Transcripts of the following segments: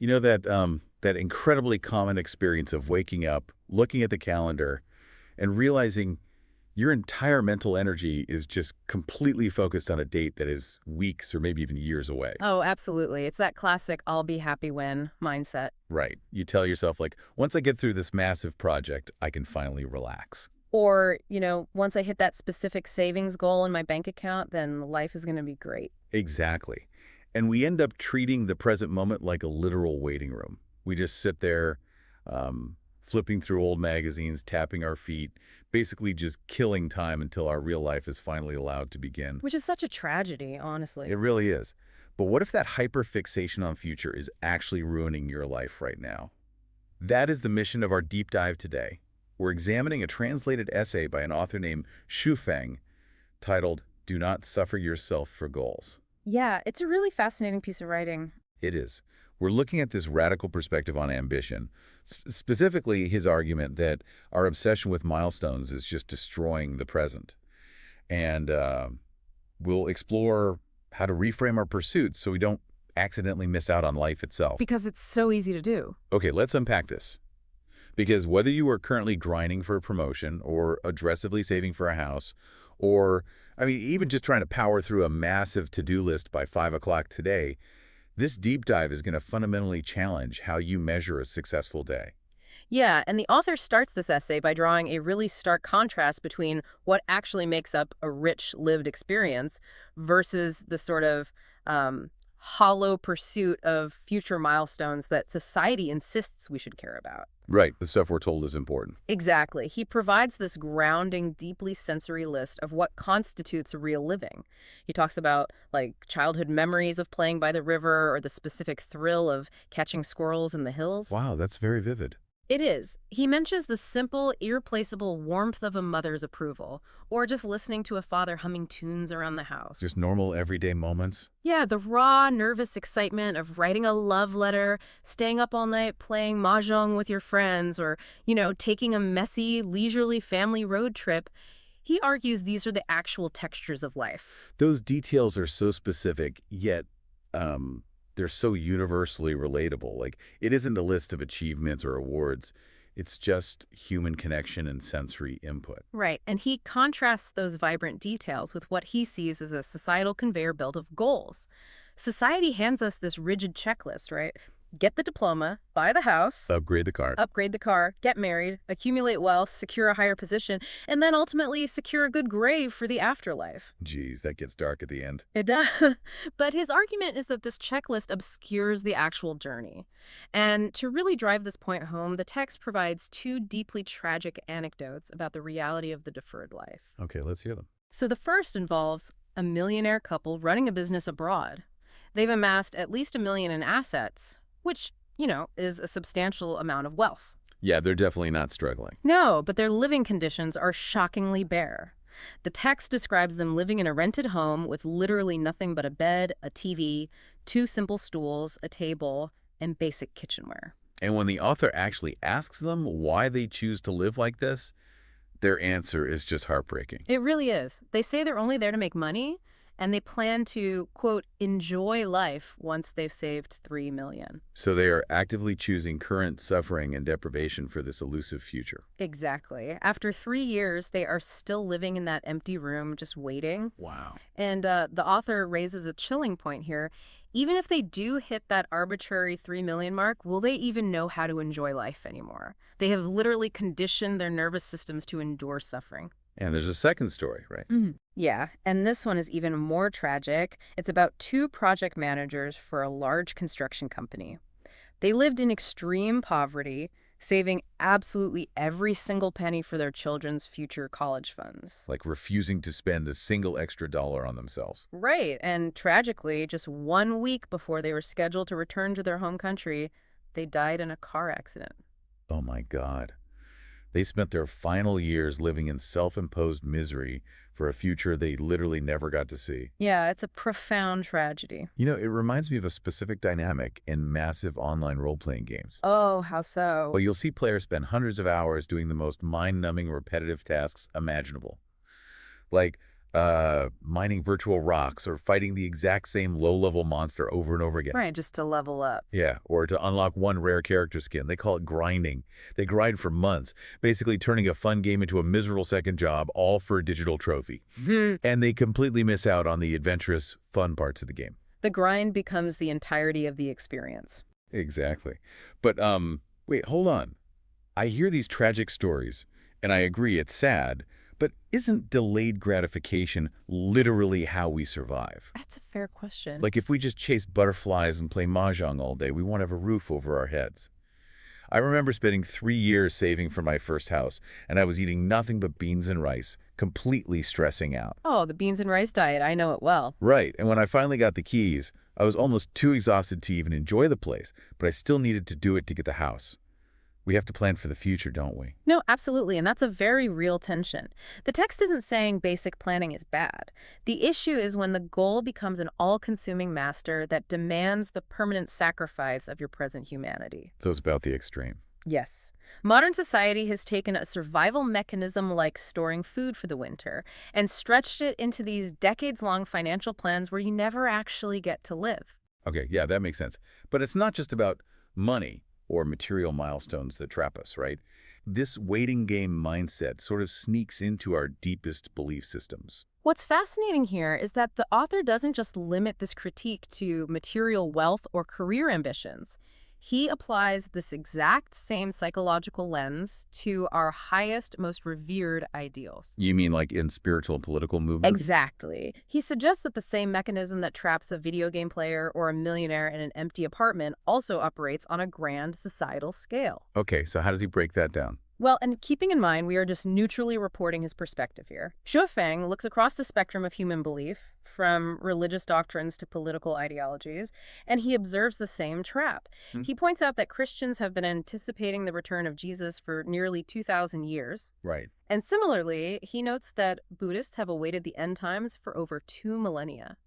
You know that incredibly common experience of waking up, looking at the calendar, and realizing your entire mental energy is just completely focused on a date that is weeks or maybe even years away. Oh, absolutely. It's that classic "I'll be happy when" mindset. Right. You tell yourself, like, once I get through this massive project, I can finally relax. Or, once I hit that specific savings goal in my bank account, then life is going to be great. Exactly. And we end up treating the present moment like a literal waiting room. We just sit there, flipping through old magazines, tapping our feet, basically just killing time until our real life is finally allowed to begin. Which is such a tragedy, honestly. It really is. But what if that hyperfixation on future is actually ruining your life right now? That is the mission of our deep dive today. We're examining a translated essay by an author named Xu Feng titled "Do Not Suffer Yourself for Goals." Yeah, it's a really fascinating piece of writing. It is. We're looking at this radical perspective on ambition, specifically his argument that our obsession with milestones is just destroying the present. And we'll explore how to reframe our pursuits so we don't accidentally miss out on life itself. Because it's so easy to do. Okay, let's unpack this. Because whether you are currently grinding for a promotion or aggressively saving for a house, or, I mean, even just trying to power through a massive to-do list by 5 o'clock today, this deep dive is going to fundamentally challenge how you measure a successful day. Yeah, and the author starts this essay by drawing a really stark contrast between what actually makes up a rich lived experience versus the sort of hollow pursuit of future milestones that society insists we should care about. Right, the stuff we're told is important. Exactly. He provides this grounding, deeply sensory list of what constitutes real living. He talks about, like, childhood memories of playing by the river or the specific thrill of catching squirrels in the hills. Wow, that's very vivid. It is. He mentions the simple, irreplaceable warmth of a mother's approval, or just listening to a father humming tunes around the house. Just normal everyday moments. Yeah, the raw, nervous excitement of writing a love letter, staying up all night playing mahjong with your friends, or, taking a messy, leisurely family road trip. He argues these are the actual textures of life. Those details are so specific, yet they're so universally relatable. Like, it isn't a list of achievements or awards. It's just human connection and sensory input. Right, and he contrasts those vibrant details with what he sees as a societal conveyor belt of goals. Society hands us this rigid checklist, right? Get the diploma, buy the house, upgrade the car, get married, accumulate wealth, secure a higher position, and then ultimately secure a good grave for the afterlife. Geez, that gets dark at the end. It does. But his argument is that this checklist obscures the actual journey. And to really drive this point home, the text provides two deeply tragic anecdotes about the reality of the deferred life. Okay, let's hear them. So the first involves a millionaire couple running a business abroad. They've amassed at least $1 million in assets, which, is a substantial amount of wealth. Yeah, they're definitely not struggling. No, but their living conditions are shockingly bare. The text describes them living in a rented home with literally nothing but a bed, a TV, 2 simple stools, a table, and basic kitchenware. And when the author actually asks them why they choose to live like this, their answer is just heartbreaking. It really is. They say they're only there to make money, and they plan to, quote, enjoy life once they've saved $3 million. So they are actively choosing current suffering and deprivation for this elusive future. Exactly. After 3 years, they are still living in that empty room, just waiting. Wow. And the author raises a chilling point here. Even if they do hit that arbitrary 3 million mark, will they even know how to enjoy life anymore? They have literally conditioned their nervous systems to endure suffering. And there's a second story, right? Yeah, and this one is even more tragic. It's about 2 project managers for a large construction company. They lived in extreme poverty, saving absolutely every single penny for their children's future college funds. Like refusing to spend a single extra dollar on themselves. Right, and tragically, just 1 week before they were scheduled to return to their home country, they died in a car accident. Oh my God. They spent their final years living in self-imposed misery for a future they literally never got to see. Yeah, it's a profound tragedy. You know, it reminds me of a specific dynamic in massive online role-playing games. Oh, how so? Well, you'll see players spend hundreds of hours doing the most mind-numbing repetitive tasks imaginable. Like mining virtual rocks or fighting the exact same low-level monster over and over again. Right, just to level up. Yeah, or to unlock one rare character skin. They call it grinding. They grind for months, basically turning a fun game into a miserable second job, all for a digital trophy. And they completely miss out on the adventurous, fun parts of the game. The grind becomes the entirety of the experience. Exactly. But, wait, hold on. I hear these tragic stories, and I agree it's sad, but isn't delayed gratification literally how we survive? That's a fair question. Like if we just chase butterflies and play mahjong all day, we won't have a roof over our heads. I remember spending 3 years saving for my first house, and I was eating nothing but beans and rice, completely stressing out. Oh, the beans and rice diet, I know it well. Right, and when I finally got the keys, I was almost too exhausted to even enjoy the place, but I still needed to do it to get the house. We have to plan for the future, don't we? No, absolutely, and that's a very real tension. The text isn't saying basic planning is bad. The issue is when the goal becomes an all-consuming master that demands the permanent sacrifice of your present humanity. So it's about the extreme. Yes. Modern society has taken a survival mechanism like storing food for the winter and stretched it into these decades-long financial plans where you never actually get to live. Okay, yeah, that makes sense. But it's not just about money or material milestones that trap us, right? This waiting game mindset sort of sneaks into our deepest belief systems. What's fascinating here is that the author doesn't just limit this critique to material wealth or career ambitions. He applies this exact same psychological lens to our highest, most revered ideals. You mean like in spiritual and political movements? Exactly. He suggests that the same mechanism that traps a video game player or a millionaire in an empty apartment also operates on a grand societal scale. Okay, so how does he break that down? Well, and keeping in mind we are just neutrally reporting his perspective here, Xue Feng looks across the spectrum of human belief, from religious doctrines to political ideologies, and he observes the same trap. He points out that Christians have been anticipating the return of Jesus for nearly 2,000 years. Right. And similarly, he notes that Buddhists have awaited the end times for over 2 millennia.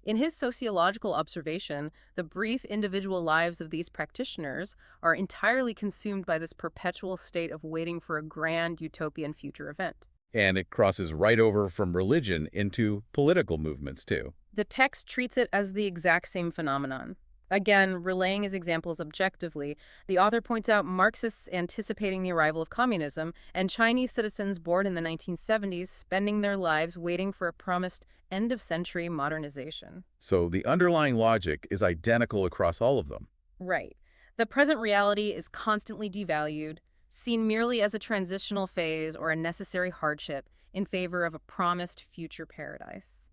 In his sociological observation, the brief individual lives of these practitioners are entirely consumed by this perpetual state of waiting for a grand utopian future event. And it crosses right over from religion into political movements, too. The text treats it as the exact same phenomenon. Again, relaying his examples objectively, the author points out Marxists anticipating the arrival of communism and Chinese citizens born in the 1970s spending their lives waiting for a promised end-of-century modernization. So the underlying logic is identical across all of them. Right. The present reality is constantly devalued, seen merely as a transitional phase or a necessary hardship in favor of a promised future paradise.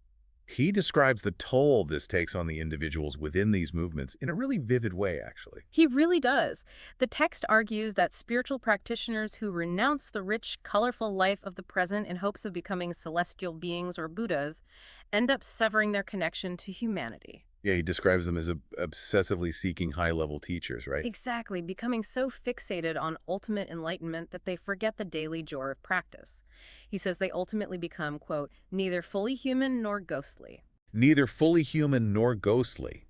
He describes the toll this takes on the individuals within these movements in a really vivid way, actually. He really does. The text argues that spiritual practitioners who renounce the rich, colorful life of the present in hopes of becoming celestial beings or Buddhas end up severing their connection to humanity. Yeah, he describes them as obsessively seeking high-level teachers, right? Exactly, becoming so fixated on ultimate enlightenment that they forget the daily joy of practice. He says they ultimately become, quote, neither fully human nor ghostly. Neither fully human nor ghostly.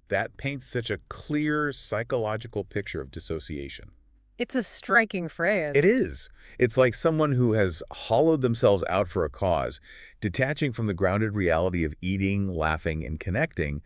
That paints such a clear psychological picture of dissociation. It's a striking phrase. It is. It's like someone who has hollowed themselves out for a cause, detaching from the grounded reality of eating, laughing, and connecting,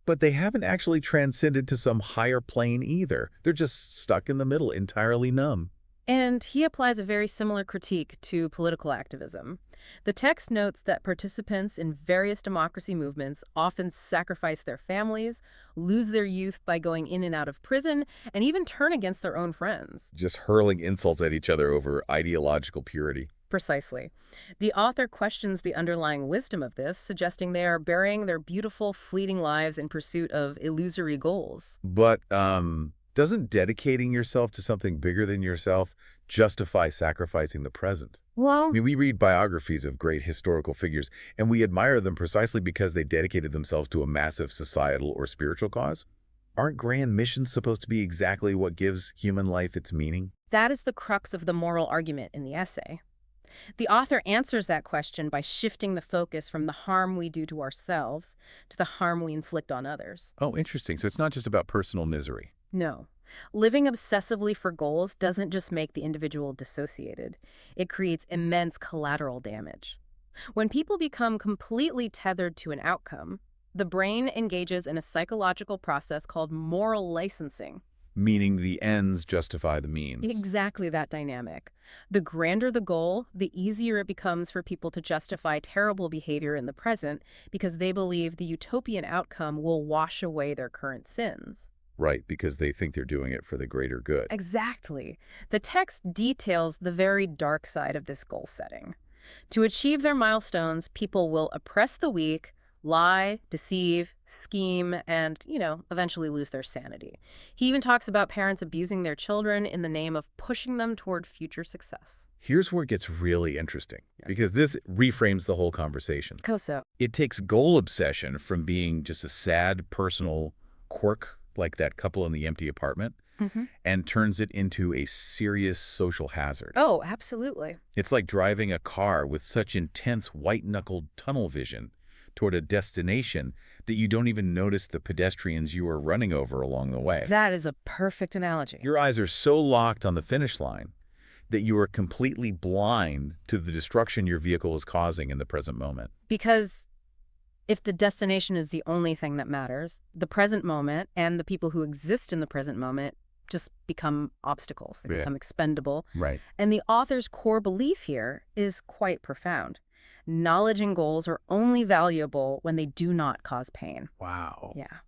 but they haven't actually transcended to some higher plane either. They're just stuck in the middle, entirely numb. And he applies a very similar critique to political activism. The text notes that participants in various democracy movements often sacrifice their families, lose their youth by going in and out of prison, and even turn against their own friends. Just hurling insults at each other over ideological purity. Precisely. The author questions the underlying wisdom of this, suggesting they are burying their beautiful, fleeting lives in pursuit of illusory goals. But, doesn't dedicating yourself to something bigger than yourself justify sacrificing the present? Well, I mean, we read biographies of great historical figures, and we admire them precisely because they dedicated themselves to a massive societal or spiritual cause. Aren't grand missions supposed to be exactly what gives human life its meaning? that is the crux of the moral argument in the essay. The author answers that question by shifting the focus from the harm we do to ourselves to the harm we inflict on others. Oh, interesting. So it's not just about personal misery. No. Living obsessively for goals doesn't just make the individual dissociated. It creates immense collateral damage. When people become completely tethered to an outcome, the brain engages in a psychological process called moral licensing. Meaning the ends justify the means. Exactly that dynamic. The grander the goal, the easier it becomes for people to justify terrible behavior in the present because they believe the utopian outcome will wash away their current sins. Right, because they think they're doing it for the greater good. Exactly. The text details the very dark side of this goal setting. To achieve their milestones, people will oppress the weak, lie, deceive, scheme, and, eventually lose their sanity. He even talks about parents abusing their children in the name of pushing them toward future success. Here's where it gets really interesting, because this reframes the whole conversation. How so? It takes goal obsession from being just a sad personal quirk like that couple in the empty apartment and turns it into a serious social hazard. Oh, absolutely. It's like driving a car with such intense white-knuckled tunnel vision toward a destination that you don't even notice the pedestrians you are running over along the way. That is a perfect analogy. Your eyes are so locked on the finish line that you are completely blind to the destruction your vehicle is causing in the present moment. Because if the destination is the only thing that matters, the present moment and the people who exist in the present moment just become obstacles. They become expendable. Right. And the author's core belief here is quite profound. Knowledge and goals are only valuable when they do not cause pain. Wow. Yeah.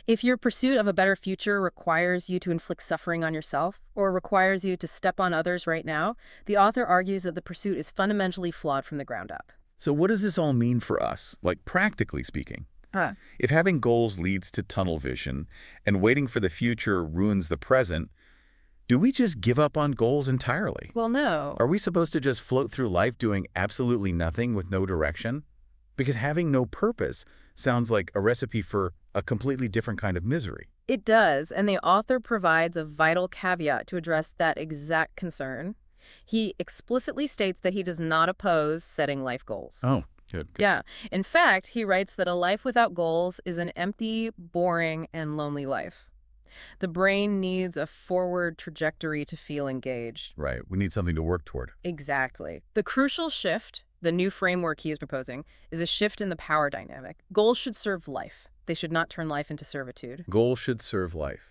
If your pursuit of a better future requires you to inflict suffering on yourself or requires you to step on others right now, the author argues that the pursuit is fundamentally flawed from the ground up. So what does this all mean for us, like practically speaking? If having goals leads to tunnel vision and waiting for the future ruins the present, do we just give up on goals entirely? Well, no. Are we supposed to just float through life doing absolutely nothing with no direction? Because having no purpose sounds like a recipe for a completely different kind of misery. It does, and the author provides a vital caveat to address that exact concern. He explicitly states that he does not oppose setting life goals. Oh, good. Yeah. In fact, he writes that a life without goals is an empty, boring, and lonely life. The brain needs a forward trajectory to feel engaged. Right. We need something to work toward. Exactly. The crucial shift, the new framework he is proposing, is a shift in the power dynamic. Goals should serve life. They should not turn life into servitude. Goals should serve life.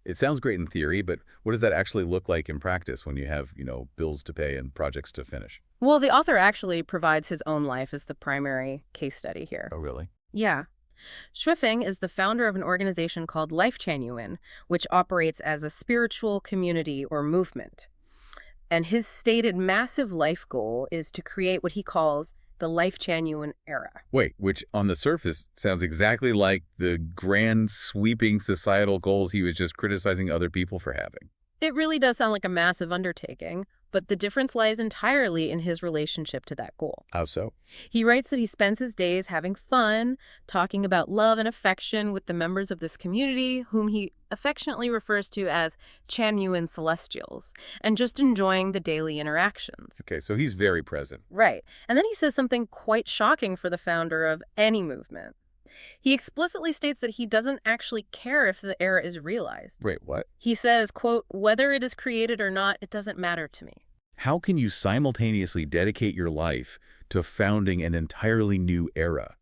It sounds great in theory, but what does that actually look like in practice when you have, bills to pay and projects to finish? Well, the author actually provides his own life as the primary case study here. Oh, really? Yeah. Schwiffing is the founder of an organization called Lifechanyuan, which operates as a spiritual community or movement. And his stated massive life goal is to create what he calls the Lifechanyuan era. Wait, which on the surface sounds exactly like the grand sweeping societal goals he was just criticizing other people for having. It really does sound like a massive undertaking, but the difference lies entirely in his relationship to that goal. How so? He writes that he spends his days having fun, talking about love and affection with the members of this community, whom he affectionately refers to as Chanyuan Celestials, and just enjoying the daily interactions. Okay, so he's very present. Right. And then he says something quite shocking for the founder of any movement. He explicitly states that he doesn't actually care if the era is realized. Wait, what? He says, quote, "Whether it is created or not, it doesn't matter to me." How can you simultaneously dedicate your life to founding an entirely new era,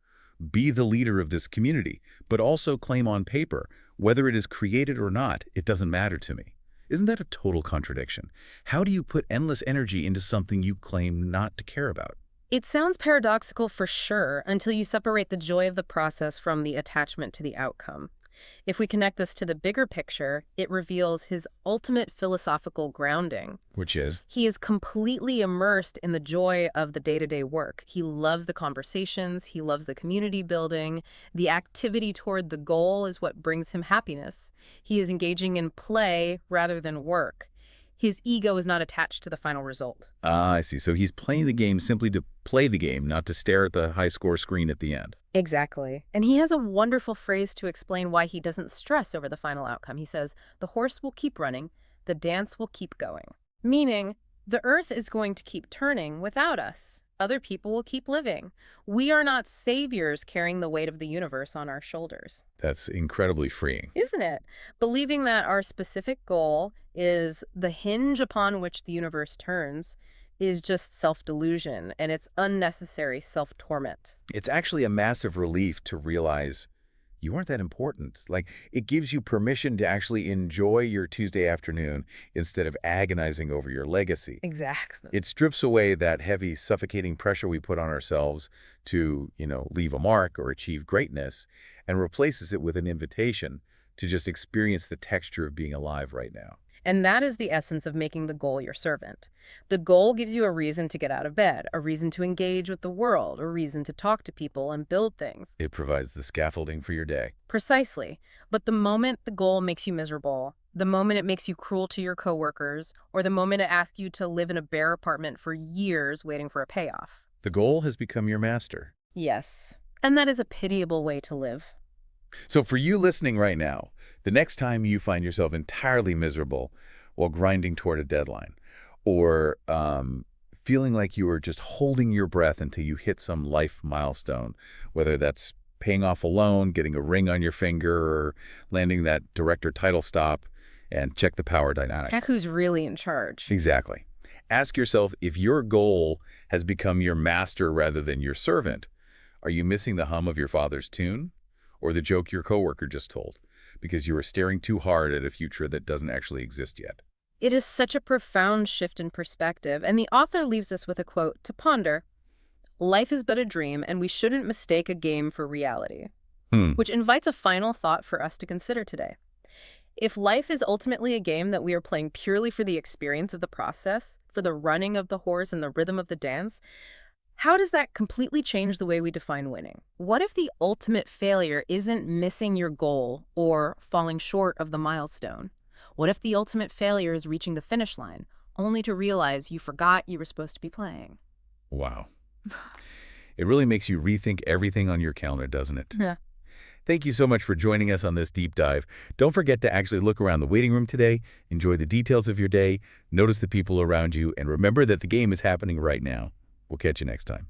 be the leader of this community, but also claim on paper, whether it is created or not, it doesn't matter to me? Isn't that a total contradiction? How do you put endless energy into something you claim not to care about? It sounds paradoxical for sure until you separate the joy of the process from the attachment to the outcome. If we connect this to the bigger picture, it reveals his ultimate philosophical grounding. Which is? He is completely immersed in the joy of the day-to-day work. He loves the conversations, he loves the community building. The activity toward the goal is what brings him happiness. He is engaging in play rather than work. His ego is not attached to the final result. Ah, I see. So he's playing the game simply to play the game, not to stare at the high-score screen at the end. Exactly. And he has a wonderful phrase to explain why he doesn't stress over the final outcome. He says, "The horse will keep running, the dance will keep going." Meaning, the earth is going to keep turning without us. Other people will keep living. We are not saviors carrying the weight of the universe on our shoulders. That's incredibly freeing. Isn't it? Believing that our specific goal is the hinge upon which the universe turns is just self-delusion, and it's unnecessary self-torment. It's actually a massive relief to realize you aren't that important. Like, it gives you permission to actually enjoy your Tuesday afternoon instead of agonizing over your legacy. Exactly. It strips away that heavy, suffocating pressure we put on ourselves to, leave a mark or achieve greatness, and replaces it with an invitation to just experience the texture of being alive right now. And that is the essence of making the goal your servant. The goal gives you a reason to get out of bed, a reason to engage with the world, a reason to talk to people and build things. It provides the scaffolding for your day. Precisely. But the moment the goal makes you miserable, the moment it makes you cruel to your coworkers, or the moment it asks you to live in a bare apartment for years waiting for a payoff. The goal has become your master. Yes. And that is a pitiable way to live. So for you listening right now, the next time you find yourself entirely miserable while grinding toward a deadline, or feeling like you are just holding your breath until you hit some life milestone, whether that's paying off a loan, getting a ring on your finger, or landing that director title stop, and check the power dynamic. Check who's really in charge. Exactly. Ask yourself if your goal has become your master rather than your servant. Are you missing the hum of your father's tune? Or the joke your coworker just told, because you are staring too hard at a future that doesn't actually exist yet? It is such a profound shift in perspective, and the author leaves us with a quote to ponder. Life is but a dream, and we shouldn't mistake a game for reality. Which invites a final thought for us to consider today. If life is ultimately a game that we are playing purely for the experience of the process, for the running of the horse and the rhythm of the dance, how does that completely change the way we define winning? What if the ultimate failure isn't missing your goal or falling short of the milestone? What if the ultimate failure is reaching the finish line, only to realize you forgot you were supposed to be playing? Wow. It really makes you rethink everything on your calendar, doesn't it? Yeah. Thank you so much for joining us on this deep dive. Don't forget to actually look around the waiting room today, enjoy the details of your day, notice the people around you, and remember that the game is happening right now. We'll catch you next time.